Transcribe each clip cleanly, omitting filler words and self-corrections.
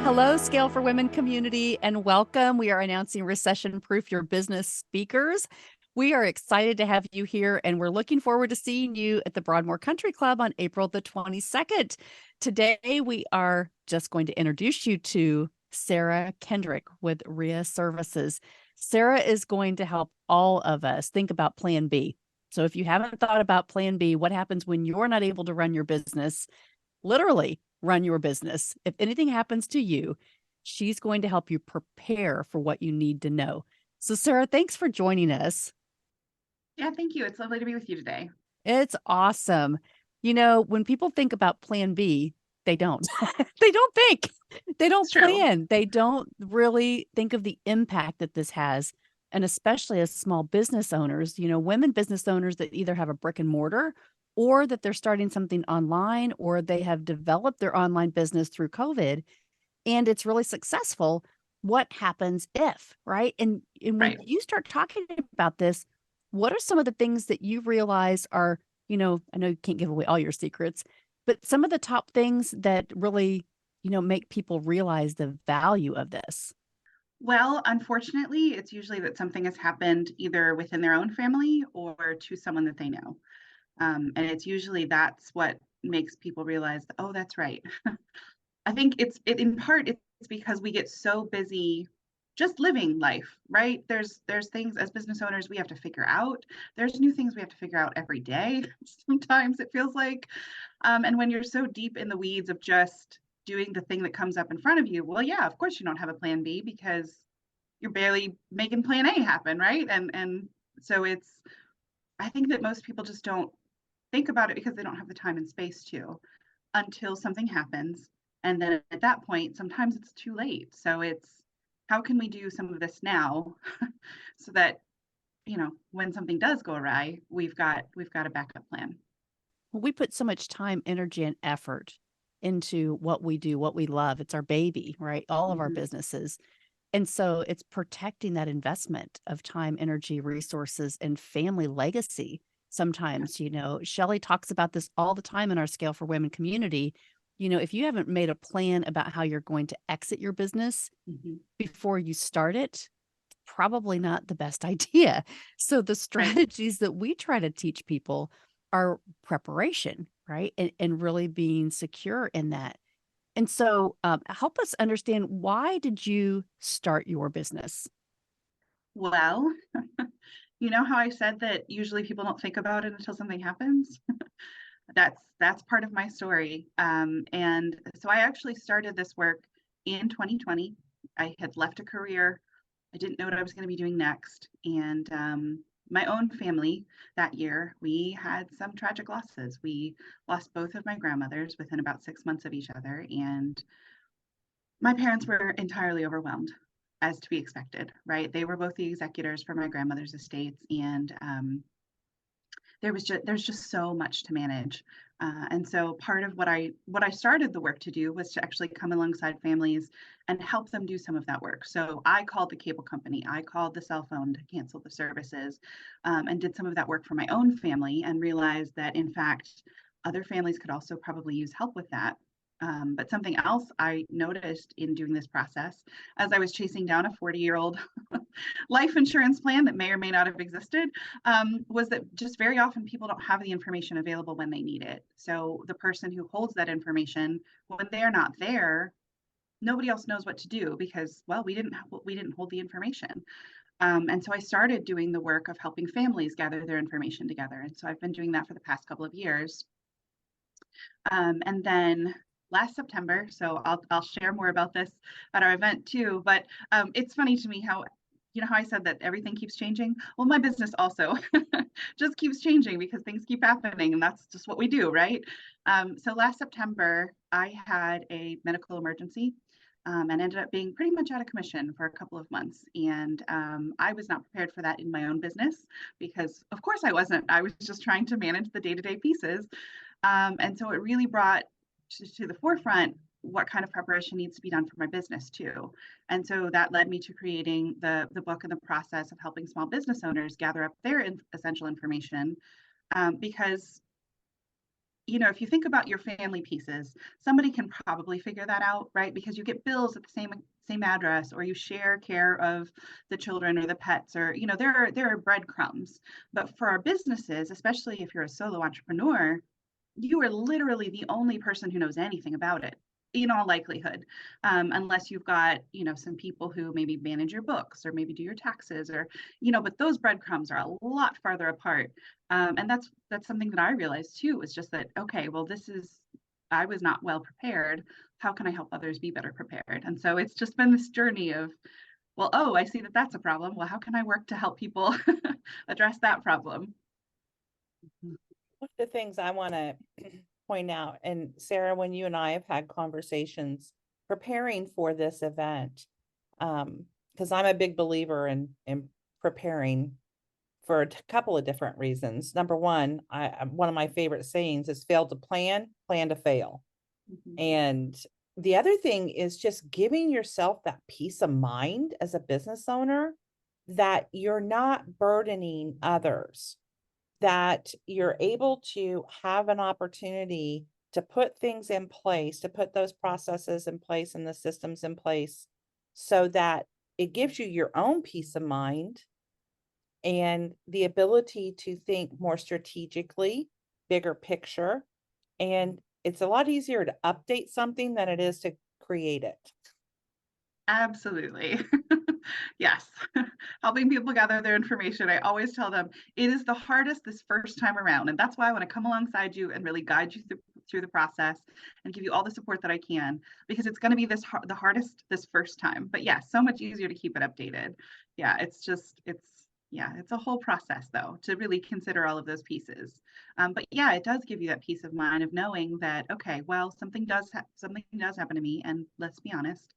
Hello, Scale for Women community, and welcome. We are announcing Recession Proof Your Business speakers. We are excited to have you here, and we're looking forward to seeing you at the Broadmoor Country Club on April the 22nd. Today, we are just going to introduce you to Sarah Kendrick with RHEA Services. Sarah is going to help all of us think about Plan B. So if you haven't thought about Plan B, what happens when you're not able to run your business, literally run your business? If anything happens to you, she's going to help you prepare for what you need to know. So Sarah, thanks for joining us. Yeah, thank you. It's lovely to be with you today. It's awesome. You know, when people think about Plan B, they don't. They don't think. They It's don't true. plan. They don't really think of the impact that this has. And especially as small business owners, women business owners that either have a brick and mortar or that they're starting something online or they have developed their online business through COVID and it's really successful. What happens if, right? And when Right. you start talking about this, what are some of the things that you realize are, I know you can't give away all your secrets, but some of the top things that really, make people realize the value of this? Well, unfortunately, it's usually that something has happened either within their own family or to someone that they know. And it's usually that's what makes people realize, oh, that's right. I think in part it's because we get so busy just living life, right? There's things as business owners we have to figure out. There's new things we have to figure out every day. Sometimes it feels like, and when you're so deep in the weeds of just doing the thing that comes up in front of you, well, yeah, of course you don't have a plan B because you're barely making plan A happen, right? And so I think that most people just don't think about it because they don't have the time and space to until something happens. And then at that point, sometimes it's too late. So it's how can we do some of this now so that, when something does go awry, we've got a backup plan. We put so much time, energy, and effort into what we do, what we love. It's our baby, right? All of our Mhm. businesses. And so it's protecting that investment of time, energy, resources, and family legacy. Yeah. Sometimes, Shelley talks about this all the time in our Scale for Women community. If you haven't made a plan about how you're going to exit your business Mhm. before you start it, probably not the best idea. So the Right. strategies that we try to teach people are preparation, right? And really being secure in that. And so, help us understand, why did you start your business? Well, you know how I said that usually people don't think about it until something happens? That's part of my story. And so I actually started this work in 2020. I had left a career. I didn't know what I was going to be doing next. And my own family that year, we had some tragic losses. We lost both of my grandmothers within about 6 months of each other. And my parents were entirely overwhelmed, as to be expected, right? They were both the executors for my grandmother's estates. And there's just so much to manage, and so part of what I started the work to do was to actually come alongside families and help them do some of that work. So I called the cable company, I called the cell phone to cancel the services, and did some of that work for my own family and realized that in fact other families could also probably use help with that. But something else I noticed in doing this process, as I was chasing down a 40-year-old life insurance plan that may or may not have existed, was that just very often people don't have the information available when they need it. So the person who holds that information, when they're not there, nobody else knows what to do because, well, we didn't hold the information. And so I started doing the work of helping families gather their information together. And so I've been doing that for the past couple of years. And then last September, so I'll share more about this at our event too. But it's funny to me how, how I said that everything keeps changing. Well, my business also just keeps changing because things keep happening, and that's just what we do, right? So last September, I had a medical emergency. And ended up being pretty much out of commission for a couple of months. And I was not prepared for that in my own business because, of course, I wasn't. I was just trying to manage the day to day pieces. And so it really brought to the forefront what kind of preparation needs to be done for my business too. And so that led me to creating the book and the process of helping small business owners gather up their essential information, because if you think about your family pieces, somebody can probably figure that out, right? Because you get bills at the same address, or you share care of the children or the pets, or there are breadcrumbs. But for our businesses, especially if you're a solo entrepreneur, you are literally the only person who knows anything about it, in all likelihood, unless you've got some people who maybe manage your books or maybe do your taxes, or but those breadcrumbs are a lot farther apart. And that's something that I realized too, is just that, okay, well, I was not well prepared. How can I help others be better prepared? And so it's just been this journey of, well, oh, I see that that's a problem. Well, how can I work to help people address that problem? One of the things I want to point out, and Sarah, when you and I have had conversations preparing for this event, because I'm a big believer in preparing for a couple of different reasons. Number one, one of my favorite sayings is fail to plan, plan to fail. Mhm. And the other thing is just giving yourself that peace of mind as a business owner that you're not burdening others, that you're able to have an opportunity to put things in place, to put those processes in place and the systems in place so that it gives you your own peace of mind and the ability to think more strategically, bigger picture. And it's a lot easier to update something than it is to create it. Absolutely. Yes. Helping people gather their information. I always tell them it is the hardest this first time around. And that's why I want to come alongside you and really guide you through the process and give you all the support that I can, because it's going to be the hardest this first time. But yeah, so much easier to keep it updated. Yeah, it's a whole process though, to really consider all of those pieces. But yeah, it does give you that peace of mind of knowing that, okay, well, something does happen to me, and let's be honest,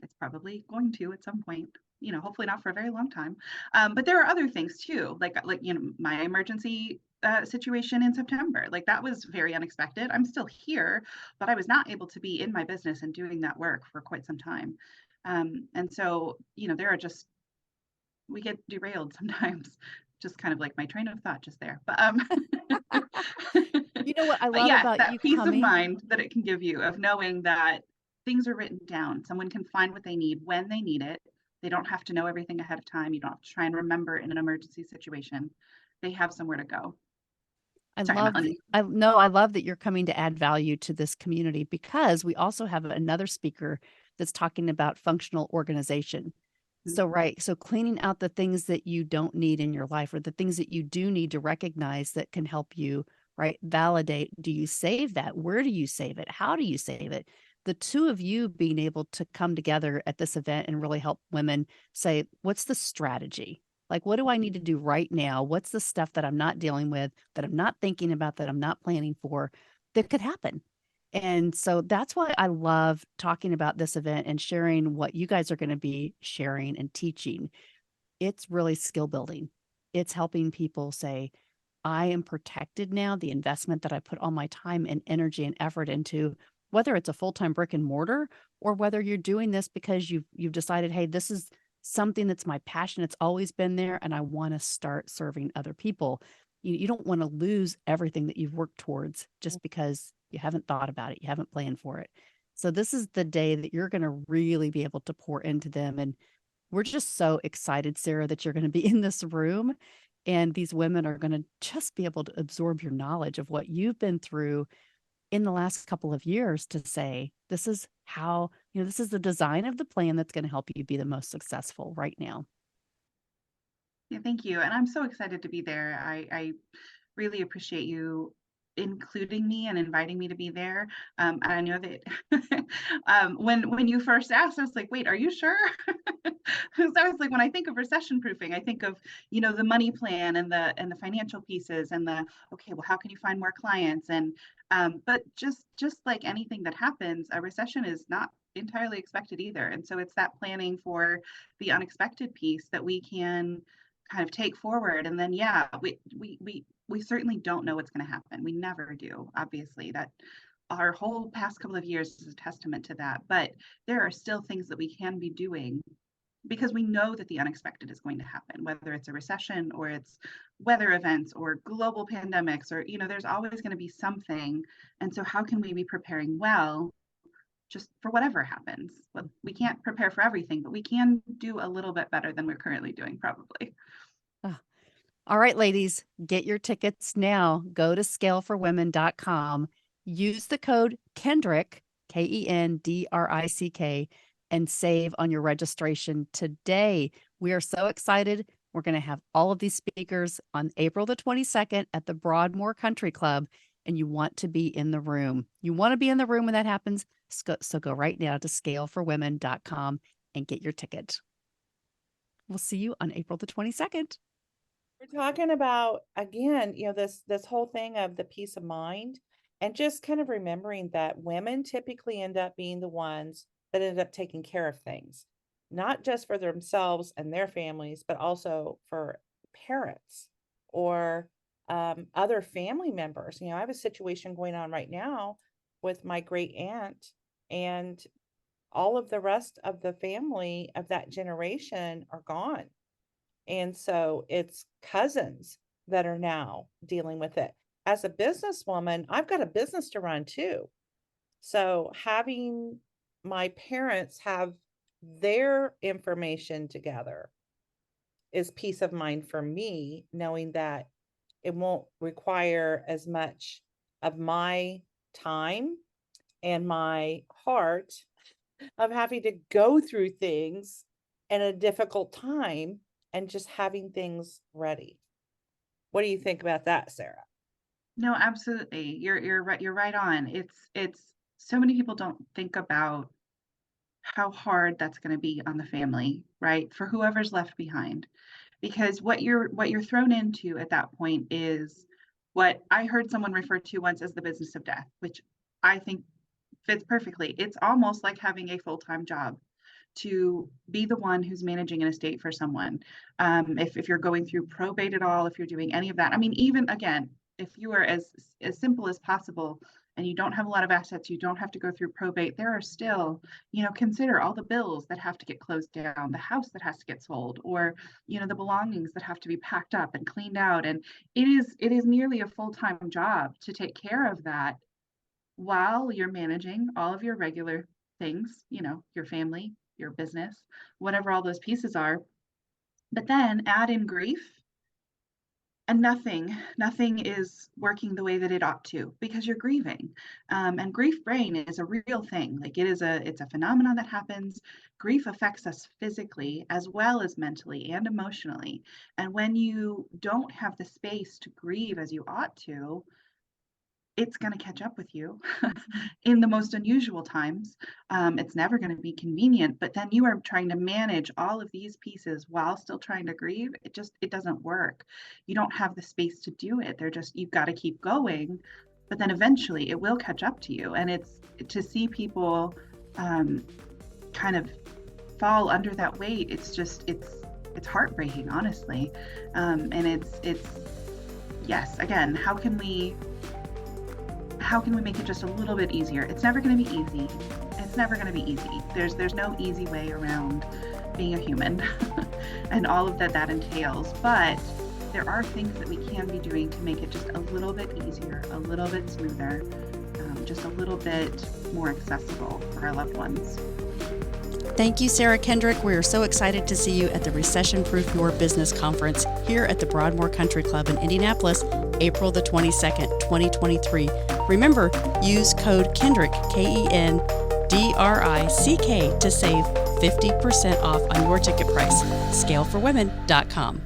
it's probably going to at some point, hopefully not for a very long time. But there are other things too, like my emergency situation in September. Like, that was very unexpected. I'm still here, but I was not able to be in my business and doing that work for quite some time. And so, there are just, we get derailed sometimes, just kind of like my train of thought just there. But You know what I but love yes, about you that peace of coming? mind that it can give you of knowing that things are written down. Someone can find what they need when they need it. They don't have to know everything ahead of time. You don't have to try and remember in an emergency situation. They have somewhere to go. I Sorry, love Melanie. I love that you're coming to add value to this community, because we also have another speaker that's talking about functional organization. So, right. So cleaning out the things that you don't need in your life, or the things that you do need to recognize that can help you, right? Validate. Do you save that? Where do you save it? How do you save it? The two of you being able to come together at this event and really help women say, what's the strategy? Like, what do I need to do right now? What's the stuff that I'm not dealing with, that I'm not thinking about, that I'm not planning for, that could happen? And so that's why I love talking about this event and sharing what you guys are going to be sharing and teaching. It's really skill building. It's helping people say, I am protected now. The investment that I put all my time and energy and effort into, whether it's a full-time brick and mortar, or whether you're doing this because you've decided, hey, this is something that's my passion. It's always been there, and I want to start serving other people. You don't want to lose everything that you've worked towards just because you haven't thought about it, you haven't planned for it. So this is the day that you're going to really be able to pour into them. And we're just so excited, Sarah, that you're going to be in this room, and these women are going to just be able to absorb your knowledge of what you've been through in the last couple of years, to say, this is how, this is the design of the plan that's going to help you be the most successful right now. Yeah, thank you. And I'm so excited to be there. I really appreciate you including me and inviting me to be there. I know that when you first asked, I was like, wait, are you sure? Because I was like, when I think of recession proofing, I think of, the money plan and the financial pieces and the, okay, well, how can you find more clients? And but just like anything that happens, a recession is not entirely expected either. And so it's that planning for the unexpected piece that we can kind of take forward. And then, yeah, we certainly don't know what's going to happen. We never do. Obviously, that our whole past couple of years is a testament to that. But there are still things that we can be doing because we know that the unexpected is going to happen, whether it's a recession or it's weather events or global pandemics, or, there's always going to be something. And so how can we be preparing well just for whatever happens? Well, we can't prepare for everything, but we can do a little bit better than we're currently doing, probably. All right, ladies, get your tickets now. Go to scaleforwomen.com. Use the code Kendrick, Kendrick, and save on your registration today. We are so excited. We're going to have all of these speakers on April the 22nd at the Broadmoor Country Club, and you want to be in the room. You want to be in the room when that happens. So go right now to scaleforwomen.com and get your ticket. We'll see you on April the 22nd. We're talking about, again, this whole thing of the peace of mind, and just kind of remembering that women typically end up being the ones that end up taking care of things, not just for themselves and their families, but also for parents or other family members. I have a situation going on right now with my great aunt, and all of the rest of the family of that generation are gone. And so it's cousins that are now dealing with it. As a businesswoman, I've got a business to run too. So having my parents have their information together is peace of mind for me, knowing that it won't require as much of my time and my heart of having to go through things in a difficult time, and just having things ready. What do you think about that, Sarah? No, absolutely. You're right. You're right on. It's so many people don't think about how hard that's going to be on the family, right? For whoever's left behind, because what you're thrown into at that point is what I heard someone refer to once as the business of death, which I think fits perfectly. It's almost like having a full-time job, to be the one who's managing an estate for someone. If you're going through probate at all, if you're doing any of that, I mean, even again, if you are as simple as possible and you don't have a lot of assets, you don't have to go through probate, there are still, consider all the bills that have to get closed down, the house that has to get sold, or, the belongings that have to be packed up and cleaned out. And it is nearly a full-time job to take care of that while you're managing all of your regular things, your family, your business, whatever all those pieces are. But then add in grief, and nothing is working the way that it ought to, because you're grieving. And grief brain is a real thing. Like it's a phenomenon that happens. Grief affects us physically as well as mentally and emotionally. And when you don't have the space to grieve as you ought to, it's going to catch up with you in the most unusual times. It's never going to be convenient, but then you are trying to manage all of these pieces while still trying to grieve. It doesn't work. You don't have the space to do it. You've got to keep going, but then eventually it will catch up to you. And it's to see people kind of fall under that weight. It's heartbreaking, honestly. And it's yes, again, how can we make it just a little bit easier? It's never going to be easy. It's never going to be easy. There's no easy way around being a human and all of that entails. But there are things that we can be doing to make it just a little bit easier, a little bit smoother, just a little bit more accessible for our loved ones. Thank you, Sarah Kendrick. We are so excited to see you at the Recession Proof Your Business Conference here at the Broadmoor Country Club in Indianapolis, April the 22nd, 2023. Remember, use code Kendrick, Kendrick, to save 50% off on your ticket price. Scaleforwomen.com.